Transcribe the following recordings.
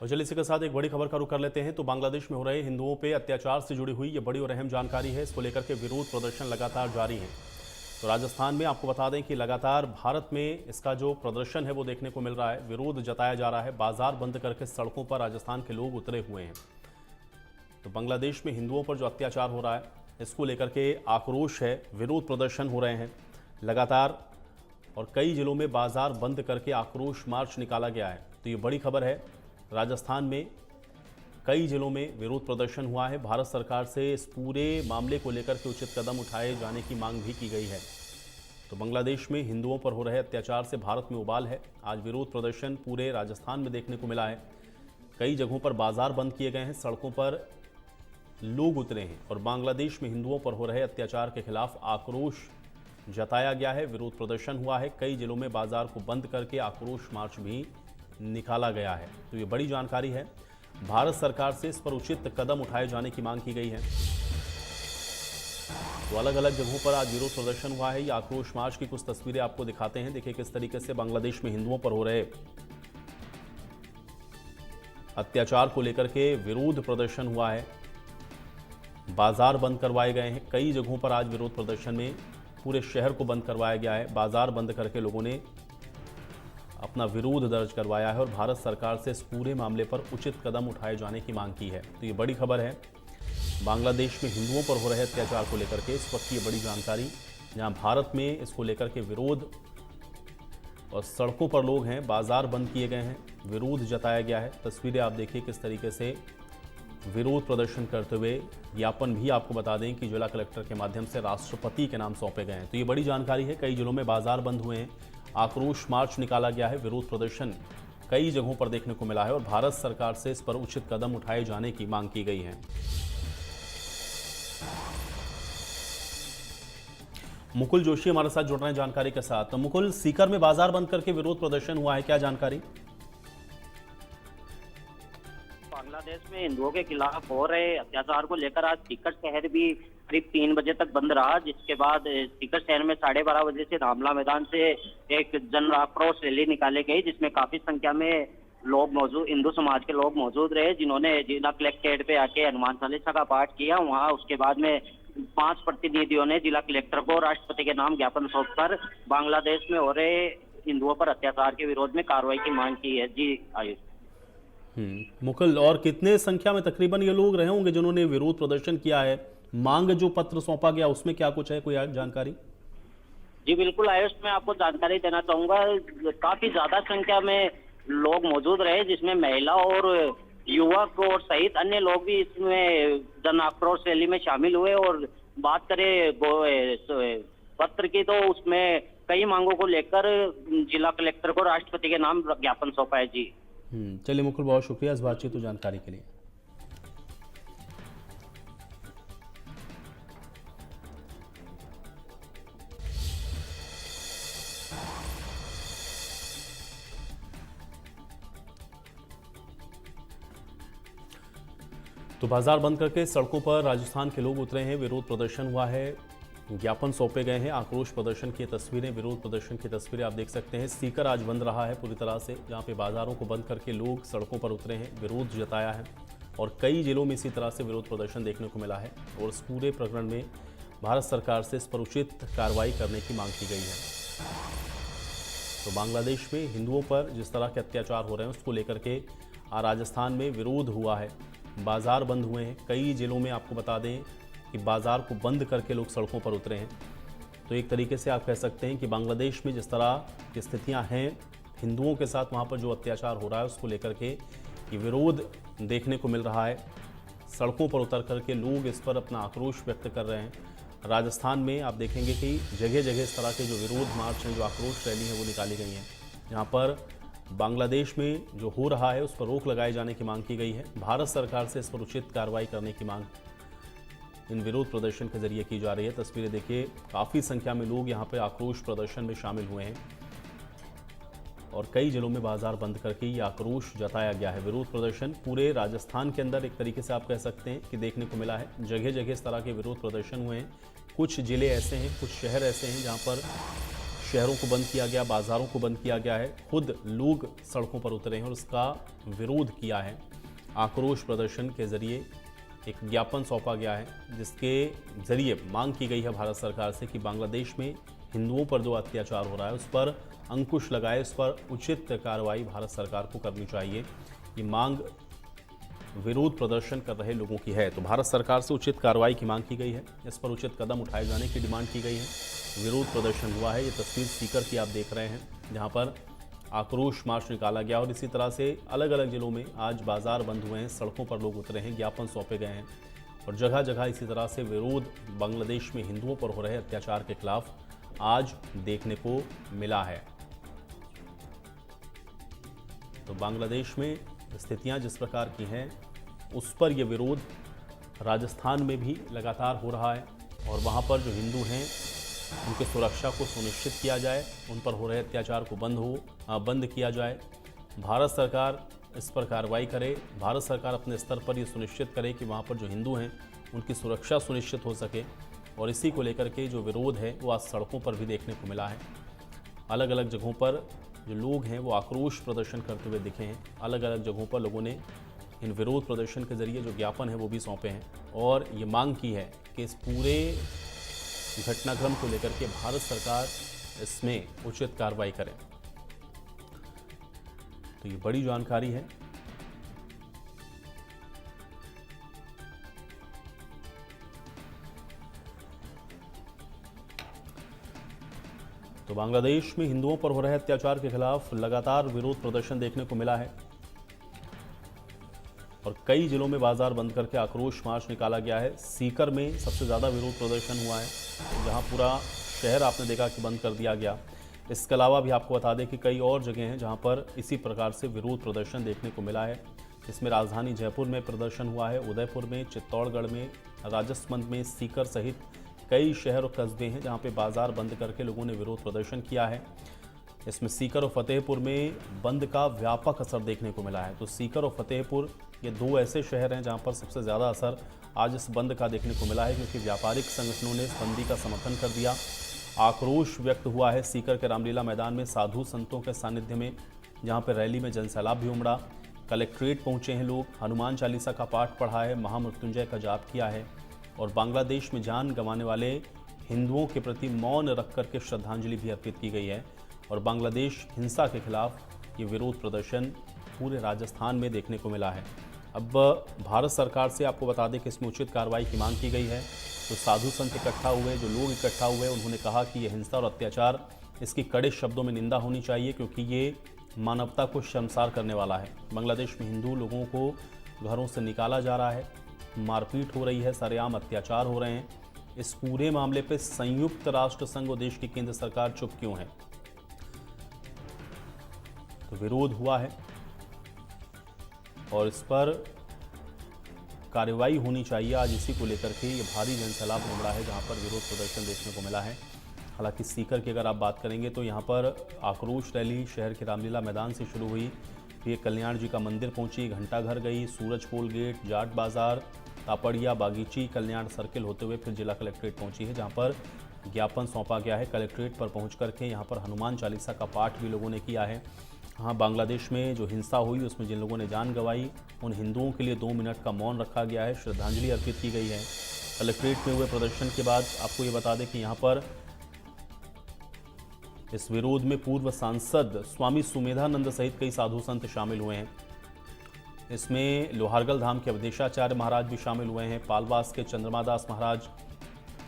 और चलिए इसी के साथ एक बड़ी खबर का रुख कर लेते हैं। तो बांग्लादेश में हो रहे हिंदुओं पे अत्याचार से जुड़ी हुई ये बड़ी और अहम जानकारी है। इसको लेकर के विरोध प्रदर्शन लगातार जारी है। तो राजस्थान में आपको बता दें कि लगातार भारत में इसका जो प्रदर्शन है वो देखने को मिल रहा है, विरोध जताया जा रहा है। बाजार बंद करके सड़कों पर राजस्थान के लोग उतरे हुए हैं। तो बांग्लादेश में हिंदुओं पर जो अत्याचार हो रहा है इसको लेकर के आक्रोश है, विरोध प्रदर्शन हो रहे हैं लगातार, और कई जिलों में बाजार बंद करके आक्रोश मार्च निकाला गया है। तो ये बड़ी खबर है। राजस्थान में कई जिलों में विरोध प्रदर्शन हुआ है। भारत सरकार से इस पूरे मामले को लेकर के उचित कदम उठाए जाने की मांग भी की गई है। तो बांग्लादेश में हिंदुओं पर हो रहे अत्याचार से भारत में उबाल है। आज विरोध प्रदर्शन पूरे राजस्थान में देखने को मिला है। कई जगहों पर बाजार बंद किए गए हैं, सड़कों पर लोग उतरे हैं और बांग्लादेश में हिंदुओं पर हो रहे अत्याचार के खिलाफ आक्रोश जताया गया है। विरोध प्रदर्शन हुआ है। कई जिलों में बाजार को बंद करके आक्रोश मार्च भी निकाला गया है। तो ये बड़ी जानकारी है। भारत सरकार से इस पर उचित कदम उठाए जाने की मांग की गई है। तो अलग अलग जगहों पर आज विरोध प्रदर्शन हुआ है। ये आक्रोश मार्च की कुछ तस्वीरें आपको दिखाते हैं। देखिए किस तरीके से बांग्लादेश में हिंदुओं पर हो रहे अत्याचार को लेकर के विरोध प्रदर्शन हुआ है। बाजार बंद करवाए गए हैं। कई जगहों पर आज विरोध प्रदर्शन में पूरे शहर को बंद करवाया गया है। बाजार बंद करके लोगों ने अपना विरोध दर्ज करवाया है और भारत सरकार से इस पूरे मामले पर उचित कदम उठाए जाने की मांग की है। तो ये बड़ी खबर है। बांग्लादेश में हिंदुओं पर हो रहे अत्याचार को लेकर के इस वक्त ये बड़ी जानकारी, जहां भारत में इसको लेकर के विरोध और सड़कों पर लोग हैं, बाजार बंद किए गए हैं, विरोध जताया गया है। तस्वीरें आप देखिए किस तरीके से विरोध प्रदर्शन करते हुए ज्ञापन भी आपको बता दें कि जिला कलेक्टर के माध्यम से राष्ट्रपति के नाम सौंपे गए हैं। तो ये बड़ी जानकारी है। कई जिलों में बाजार बंद हुए हैं, आक्रोश मार्च निकाला गया है, विरोध प्रदर्शन कई जगहों पर देखने को मिला है और भारत सरकार से इस पर उचित कदम उठाए जाने की मांग की गई है। मुकुल जोशी हमारे साथ जुड़ रहे हैं जानकारी के साथ। तो मुकुल, सीकर में बाजार बंद करके विरोध प्रदर्शन हुआ है, क्या जानकारी? बांग्लादेश में हिंदुओं के खिलाफ हो रहे अत्याचार को लेकर आज सीकर शहर भी करीब 3 बजे तक बंद रहा, जिसके बाद सीकर शहर में 12:30 बजे से रामला मैदान से एक जन आक्रोश रैली निकाली गई, जिसमें काफी संख्या में लोग मौजूद, हिंदू समाज के लोग मौजूद रहे, जिन्होंने जिला कलेक्ट्रेट पे आके हनुमान चालीसा का पाठ किया। वहाँ उसके बाद में 5 प्रतिनिधियों ने जिला कलेक्टर को राष्ट्रपति के नाम ज्ञापन सौंपकर बांग्लादेश में हो रहे हिंदुओं पर अत्याचार के विरोध में कार्रवाई की मांग की है। जी आयुष। मुकुल, और कितने संख्या में तकरीबन ये लोग रहे होंगे जिन्होंने विरोध प्रदर्शन किया है? मांग जो पत्र सौंपा गया उसमें क्या कुछ है, कोई जानकारी? जी बिल्कुल आयुष, मैं आपको जानकारी देना चाहूंगा। काफी ज्यादा संख्या में लोग मौजूद रहे, जिसमें महिला और युवक और सहित अन्य लोग भी इसमें जन आक्रोश रैली में शामिल हुए। और बात करें पत्र की, तो उसमें कई मांगों को लेकर जिला कलेक्टर को राष्ट्रपति के नाम ज्ञापन सौंपा है। जी चलिए मुकुल, बहुत शुक्रिया इस बातचीत और जानकारी के लिए। तो बाजार बंद करके सड़कों पर राजस्थान के लोग उतरे हैं, विरोध प्रदर्शन हुआ है, ज्ञापन सौंपे गए हैं। आक्रोश प्रदर्शन की तस्वीरें, विरोध प्रदर्शन की तस्वीरें आप देख सकते हैं। सीकर आज बंद रहा है पूरी तरह से, जहां पे बाजारों को बंद करके लोग सड़कों पर उतरे हैं, विरोध जताया है और कई जिलों में इसी तरह से विरोध प्रदर्शन देखने को मिला है। और इस पूरे प्रकरण में भारत सरकार से इस पर उचित कार्रवाई करने की मांग की गई है। तो बांग्लादेश में हिंदुओं पर जिस तरह के अत्याचार हो रहे हैं उसको लेकर के राजस्थान में विरोध हुआ है, बाजार बंद हुए हैं। कई जिलों में आपको बता दें कि बाजार को बंद करके लोग सड़कों पर उतरे हैं। तो एक तरीके से आप कह सकते हैं कि बांग्लादेश में जिस तरह की स्थितियां हैं हिंदुओं के साथ, वहां पर जो अत्याचार हो रहा है उसको लेकर के ये विरोध देखने को मिल रहा है। सड़कों पर उतर करके लोग इस पर अपना आक्रोश व्यक्त कर रहे हैं। राजस्थान में आप देखेंगे कि जगह जगह इस तरह के जो विरोध मार्च हैं, जो आक्रोश रैली है वो निकाली गई हैं, जहाँ पर बांग्लादेश में जो हो रहा है उस पर रोक लगाए जाने की मांग की गई है। भारत सरकार से इस पर उचित कार्रवाई करने की मांग इन विरोध प्रदर्शन के जरिए की जा रही है। तस्वीरें देखिए, काफ़ी संख्या में लोग यहाँ पे आक्रोश प्रदर्शन में शामिल हुए हैं और कई जिलों में बाजार बंद करके ये आक्रोश जताया गया है। विरोध प्रदर्शन पूरे राजस्थान के अंदर एक तरीके से आप कह सकते हैं कि देखने को मिला है। जगह जगह इस तरह के विरोध प्रदर्शन हुए हैं। कुछ जिले ऐसे हैं, कुछ शहर ऐसे हैं जहाँ पर शहरों को बंद किया गया, बाजारों को बंद किया गया है, खुद लोग सड़कों पर उतरे हैं और उसका विरोध किया है। आक्रोश प्रदर्शन के जरिए एक ज्ञापन सौंपा गया है जिसके जरिए मांग की गई है भारत सरकार से कि बांग्लादेश में हिंदुओं पर जो अत्याचार हो रहा है उस पर अंकुश लगाए, उस पर उचित कार्रवाई भारत सरकार को करनी चाहिए। ये मांग विरोध प्रदर्शन कर रहे लोगों की है, तो भारत सरकार से उचित कार्रवाई की मांग की गई है, इस पर उचित कदम उठाए जाने की डिमांड की गई है। विरोध प्रदर्शन हुआ है, ये तस्वीर सीकर की आप देख रहे हैं जहां पर आक्रोश मार्च निकाला गया और इसी तरह से अलग अलग जिलों में आज बाजार बंद हुए हैं, सड़कों पर लोग उतरे हैं, ज्ञापन सौंपे गए हैं और जगह जगह इसी तरह से विरोध बांग्लादेश में हिंदुओं पर हो रहे अत्याचार के खिलाफ आज देखने को मिला है। तो बांग्लादेश में स्थितियां जिस प्रकार की हैं उस पर यह विरोध राजस्थान में भी लगातार हो रहा है और वहां पर जो हिंदू हैं उनकी सुरक्षा को सुनिश्चित किया जाए, उन पर हो रहे अत्याचार को बंद किया जाए। भारत सरकार इस पर कार्रवाई करे, भारत सरकार अपने स्तर पर ये सुनिश्चित करे कि वहाँ पर जो हिंदू हैं उनकी सुरक्षा सुनिश्चित हो सके और इसी को लेकर के जो विरोध है वो आज सड़कों पर भी देखने को मिला है। अलग अलग जगहों पर जो लोग हैं वो आक्रोश प्रदर्शन करते हुए दिखे हैं। अलग अलग जगहों पर लोगों ने इन विरोध प्रदर्शन के जरिए जो ज्ञापन है वो भी सौंपे हैं और ये मांग की है कि इस पूरे घटनाक्रम को लेकर के भारत सरकार इसमें उचित कार्रवाई करे। तो ये बड़ी जानकारी है। तो बांग्लादेश में हिंदुओं पर हो रहे अत्याचार के खिलाफ लगातार विरोध प्रदर्शन देखने को मिला है और कई जिलों में बाजार बंद करके आक्रोश मार्च निकाला गया है। सीकर में सबसे ज़्यादा विरोध प्रदर्शन हुआ है जहां पूरा शहर आपने देखा कि बंद कर दिया गया। इसके अलावा भी आपको बता दें कि कई और जगह हैं जहां पर इसी प्रकार से विरोध प्रदर्शन देखने को मिला है। इसमें राजधानी जयपुर में प्रदर्शन हुआ है, उदयपुर में, चित्तौड़गढ़ में, राजसमंद में, सीकर सहित कई शहर और कस्बे हैं जहाँ पे बाजार बंद करके लोगों ने विरोध प्रदर्शन किया है। इसमें सीकर और फतेहपुर में बंद का व्यापक असर देखने को मिला है। तो सीकर और फतेहपुर ये दो ऐसे शहर हैं जहाँ पर सबसे ज़्यादा असर आज इस बंद का देखने को मिला है क्योंकि व्यापारिक संगठनों ने इस बंदी का समर्थन कर दिया। आक्रोश व्यक्त हुआ है सीकर के रामलीला मैदान में साधु संतों के सानिध्य में, जहाँ पर रैली में जनसैलाब भी उमड़ा। कलेक्ट्रेट पहुँचे हैं लोग, हनुमान चालीसा का पाठ पढ़ा है, महामृत्युंजय का जाप किया है और बांग्लादेश में जान गंवाने वाले हिंदुओं के प्रति मौन रख करके श्रद्धांजलि भी अर्पित की गई है। और बांग्लादेश हिंसा के खिलाफ ये विरोध प्रदर्शन पूरे राजस्थान में देखने को मिला है। अब भारत सरकार से आपको बता दें कि इसमें उचित कार्रवाई की मांग की गई है। तो साधु संत इकट्ठा हुए, जो लोग इकट्ठा हुए, उन्होंने कहा कि यह हिंसा और अत्याचार इसकी कड़े शब्दों में निंदा होनी चाहिए क्योंकि ये मानवता को शर्मसार करने वाला है। बांग्लादेश में हिंदू लोगों को घरों से निकाला जा रहा है, मारपीट हो रही है, सरेआम अत्याचार हो रहे हैं। इस पूरे मामले पर संयुक्त राष्ट्र संघ और देश की केंद्र सरकार चुप क्यों है? तो विरोध हुआ है और इस पर कार्रवाई होनी चाहिए। आज इसी को लेकर के ये भारी जनसैलाब उमड़ा है जहां पर विरोध प्रदर्शन देखने को मिला है। हालांकि सीकर की अगर आप बात करेंगे तो यहां पर आक्रोश रैली शहर के रामलीला मैदान से शुरू हुई, फिर कल्याण जी का मंदिर पहुंची, घंटाघर गई, सूरजपोल गेट, जाट बाजार, तापड़िया, बागीची, कल्याण सर्किल होते हुए फिर जिला कलेक्ट्रेट पहुंची है जहां पर ज्ञापन सौंपा गया है। कलेक्ट्रेट पर पहुंच करके यहां पर हनुमान चालीसा का पाठ भी लोगों ने किया है। हाँ, बांग्लादेश में जो हिंसा हुई उसमें जिन लोगों ने जान गंवाई उन हिंदुओं के लिए 2 मिनट का मौन रखा गया है, श्रद्धांजलि अर्पित की गई है। कलेक्ट्रेट में हुए प्रदर्शन के बाद आपको ये बता दें कि यहाँ पर इस विरोध में पूर्व सांसद स्वामी सुमेधानंद सहित कई साधु संत शामिल हुए हैं। इसमें लोहारगल धाम के अवधेशाचार्य महाराज भी शामिल हुए हैं, पालवास के चंद्रमादास महाराज,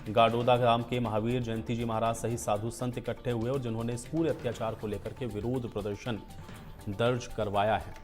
गाडोदा ग्राम के महावीर जयंती जी महाराज सहित साधु संत इकट्ठे हुए और जिन्होंने इस पूरे अत्याचार को लेकर के विरोध प्रदर्शन दर्ज करवाया है।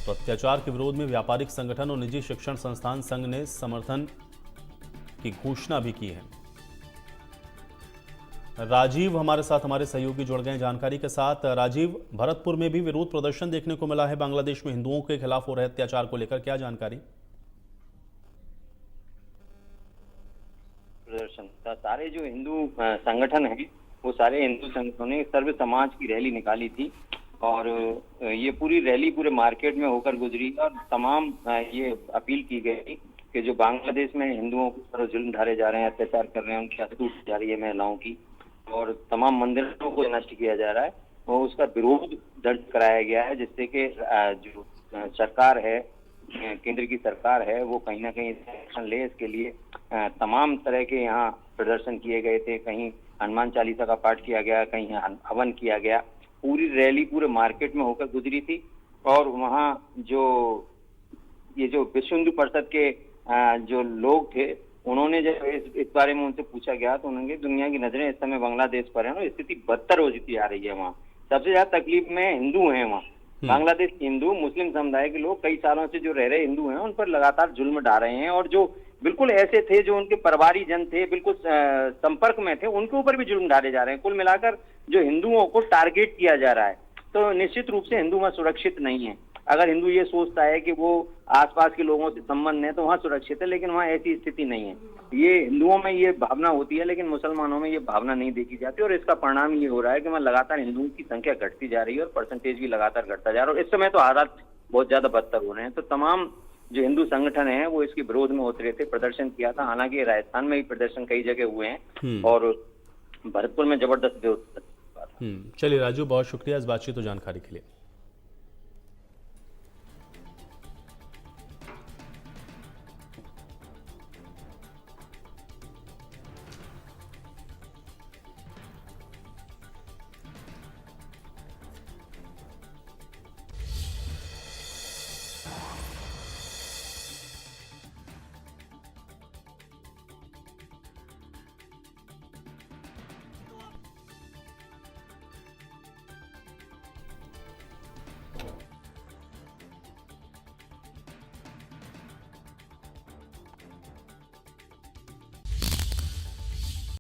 तो अत्याचार के विरोध में व्यापारिक संगठन और निजी शिक्षण संस्थान संघ ने समर्थन की घोषणा भी की है। राजीव हमारे साथ, हमारे सहयोगी जुड़ गए जानकारी के साथ। राजीव, भरतपुर में भी विरोध प्रदर्शन देखने को मिला है बांग्लादेश में हिंदुओं के खिलाफ हो रहे अत्याचार को लेकर, क्या जानकारी? प्रदर्शन सारे जो हिंदू संगठन हैं वो सारे हिंदू संगठनों ने सर्व समाज की रैली निकाली थी और ये पूरी रैली पूरे मार्केट में होकर गुजरी और तमाम ये अपील की गई कि जो बांग्लादेश में हिंदुओं के ऊपर जुल्म ढारे जा रहे हैं, अत्याचार कर रहे हैं, उनकी हत्या की जा रही है महिलाओं की, और तमाम मंदिरों को नष्ट किया जा रहा है, और उसका विरोध दर्ज कराया गया है, जिससे कि जो सरकार है, केंद्र की सरकार है, वो कहीं ना कहीं एक्शन ले। इसके लिए तमाम तरह के यहाँ प्रदर्शन किए गए थे। कहीं हनुमान चालीसा का पाठ किया गया, कहीं हवन किया गया। पूरी रैली पूरे मार्केट में होकर गुजरी थी, और वहाँ जो ये जो विश्व हिंदू परिषद के जो लोग थे, उन्होंने जब इस बारे में उनसे पूछा गया तो उन्होंने दुनिया की नजरें इस समय बांग्लादेश पर है, स्थिति बदतर होती आ रही है। वहाँ सबसे ज्यादा तकलीफ में हिंदू हैं। वहाँ बांग्लादेश के हिंदू, मुस्लिम समुदाय के लोग कई सालों से जो रह रहे हिंदू हैं, उन पर लगातार जुल्म ढा रहे हैं, और जो बिल्कुल ऐसे थे जो उनके परिवारी जन थे, बिल्कुल संपर्क में थे, उनके ऊपर भी जुल्म ढारे जा रहे हैं। कुल मिलाकर जो हिंदुओं को टारगेट किया जा रहा है, तो निश्चित रूप से हिंदू वहाँ सुरक्षित नहीं है। अगर हिंदू ये सोचता है कि वो आसपास के लोगों से संबंध है तो वहाँ सुरक्षित है, लेकिन वहाँ ऐसी स्थिति नहीं है। ये हिंदुओं में ये भावना होती है, लेकिन मुसलमानों में ये भावना नहीं देखी जाती, और इसका परिणाम ये हो रहा है कि वहाँ लगातार हिंदुओं की संख्या घटती जा रही है, और परसेंटेज भी लगातार घटता जा रहा है, और इस समय तो हालात बहुत ज्यादा बदतर हो रहे हैं। तो तमाम जो हिंदू संगठन है वो इसके विरोध में उतरे थे, प्रदर्शन किया था। हालांकि राजस्थान में भी प्रदर्शन कई जगह हुए हैं, और भरतपुर में जबरदस्त विरोध। चलिए राजू, बहुत शुक्रिया इस बातचीत और जानकारी के लिए।